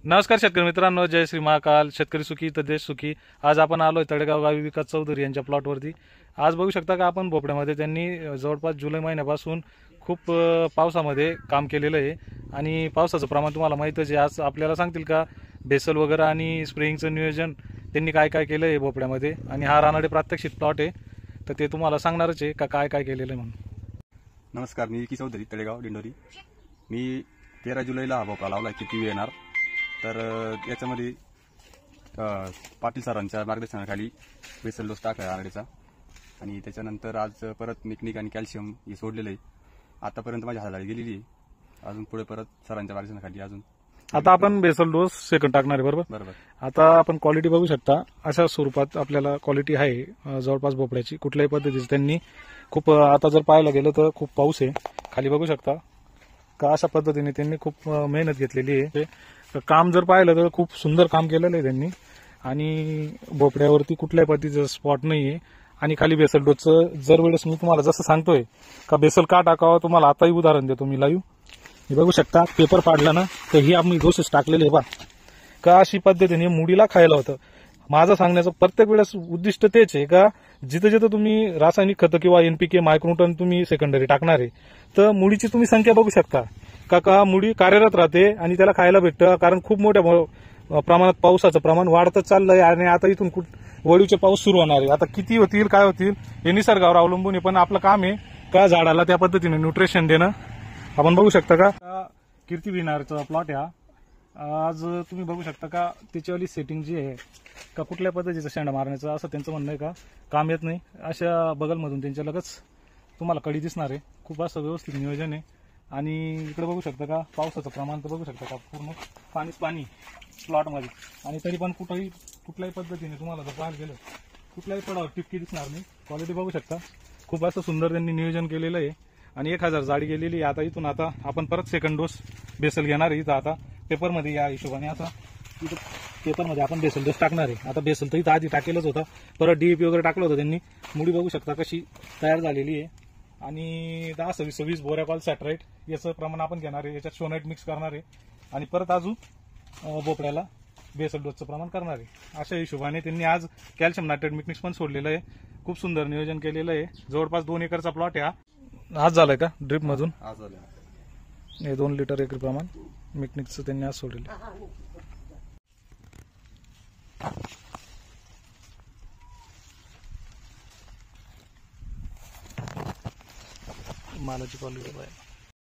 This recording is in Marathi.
नमस्कार शेतकरी मित्रांनो, जय श्री महाकाल. शेतकरी सुखी तर देश सुखी. आज आपण आलोय तळेगाव गावी विकास चौधरी यांच्या प्लॉटवरती. आज बघू शकता का आपण भोपळ्यामध्ये त्यांनी जवळपास जुलै महिन्यापासून खूप पावसामध्ये काम केलेलं आहे आणि पावसाचं प्रमाण तुम्हाला माहितच आहे. आज आपल्याला सांगतील का बेसल वगैरे आणि स्प्रेइंगचं नियोजन त्यांनी काय काय केलं आहे भोपळ्यामध्ये, आणि हा रानाडे प्रात्यक्षिक प्लॉट आहे तर ते तुम्हाला सांगणारच आहे का काय काय केलेलं आहे म्हणून. नमस्कार, मी विकास चौधरी तळेगाव दिंडोरी. मी 13 जुलैला हा भोपळा लावला किती येणार तर याच्यामध्ये पाटील सरांच्या मार्गदर्शनाखाली बेसल डोस टाकला आरडीचा आणि त्याच्यानंतर आज परत मिकनिक आणि कॅल्शियम हे सोडलेलं आहे. आतापर्यंत माझी हालचाल गेलेली आहे. अजून पुढे परत सरांच्या मार्गदर्शनाखाली अजून आता आपण बेसल डोस सेकंड टाकणार आहे. बरोबर. आता आपण क्वालिटी बघू शकता. अशा स्वरूपात आपल्याला क्वालिटी आहे जवळपास भोपळ्याची. कुठल्याही पद्धतीची त्यांनी खूप, आता जर पाहायला गेलं तर खूप पाऊस आहे. खाली बघू शकता का अशा पद्धतीने त्यांनी खूप मेहनत घेतलेली आहे. काम जर पाहिलं तर खूप सुंदर काम केलेलं आहे त्यांनी, आणि भोपळ्यावरती कुठल्याही पद्धतीचं स्पॉट नाहीये. आणि खाली बेसल डोसचं जर वेळेस मी तुम्हाला जसं सांगतोय का बेसल का टाकावं, तुम्हाला आताही उदाहरण देतो मी लाईव्ह. हे बघू शकता, पेपर पाडला ना तर ही आम्ही डोसेस टाकलेले आहे बा. का अशी पद्धतीने मुडीला खायला होतं. माझं सांगण्याचं प्रत्येक वेळेस उद्दिष्ट तेच आहे का जिथं जिथं तुम्ही रासायनिक खतं किंवा एनपीके मायक्रोन्यूटन तुम्ही सेकंडरी टाकणार आहे तर मुडीची तुम्ही संख्या बघू शकता का मुडी कार्यरत राहते आणि त्याला खायला भेटतं. कारण खूप मोठ्या प्रमाणात पावसाचं प्रमाण वाढतच चाललंय आणि आता इथून वळीचे पाऊस सुरू होणार आहे. आता किती होतील काय होतील हे निसर्गावर अवलंबून आहे, पण आपलं काम आहे का झाडाला त्या पद्धतीने न्यूट्रिशन देणं. आपण बघू शकता का कीर्ती विनारचा प्लॉट आहे. आज तुम्ही बघू शकता का त्याच्यावाली सेटिंग जी आहे का कुठल्या पद्धतीचं शेंडा मारण्याचं असं त्यांचं म्हणणं आहे का काम येत नाही. अशा बगलमधून त्यांच्या लगच तुम्हाला कडी दिसणार आहे. खूप असं व्यवस्थित नियोजन आहे. आणि इकडे बघू शकता का पावसाचं प्रमाण तर बघू शकता का पूर्ण पाणीच पाणी प्लॉटमध्ये, आणि तरी पण कुठल्याही पद्धतीने तुम्हाला जर पाहायला गेलं कुठल्याही पडावर टिपकी दिसणार नाही. क्वालिटी बघू शकता. खूप असं सुंदर त्यांनी नियोजन केलेलं आहे आणि 1000 जाडी गेलेली आहे. आता इथून आता आपण परत सेकंड डोस बेसल घेणार आहे. इथं आता पेपरमध्ये या हिशोबाने आता इथं पेपरमध्ये आपण बेसल डोस टाकणार आहे. आता बेसल तर इथं आधी टाकेलच होता, परत डीएपी वगैरे टाकलं होतं त्यांनी. मुडी बघू शकता कशी तयार झालेली आहे. आणि 10-20 बोरॅकॉल सॅटराईट याचं प्रमाण आपण घेणार आहे. याच्यात शोनाईट मिक्स करणार आहे आणि परत अजून भोपळ्याला बेसल डोसचं प्रमाण करणार आहे. अशा हिशोबाने त्यांनी आज कॅल्शियम नायट्रेट मिक्स पण सोडलेलं आहे. खूप सुंदर नियोजन केलेलं आहे. जवळपास 2 एकरचा प्लॉट आहे हा. आज झालाय का ड्रिप मधून? आज झालं. हे 2 लिटर एकरी प्रमाण मिक्सचं त्यांनी आज सोडलेलं. मालाची क्वालिटी पाहिजे.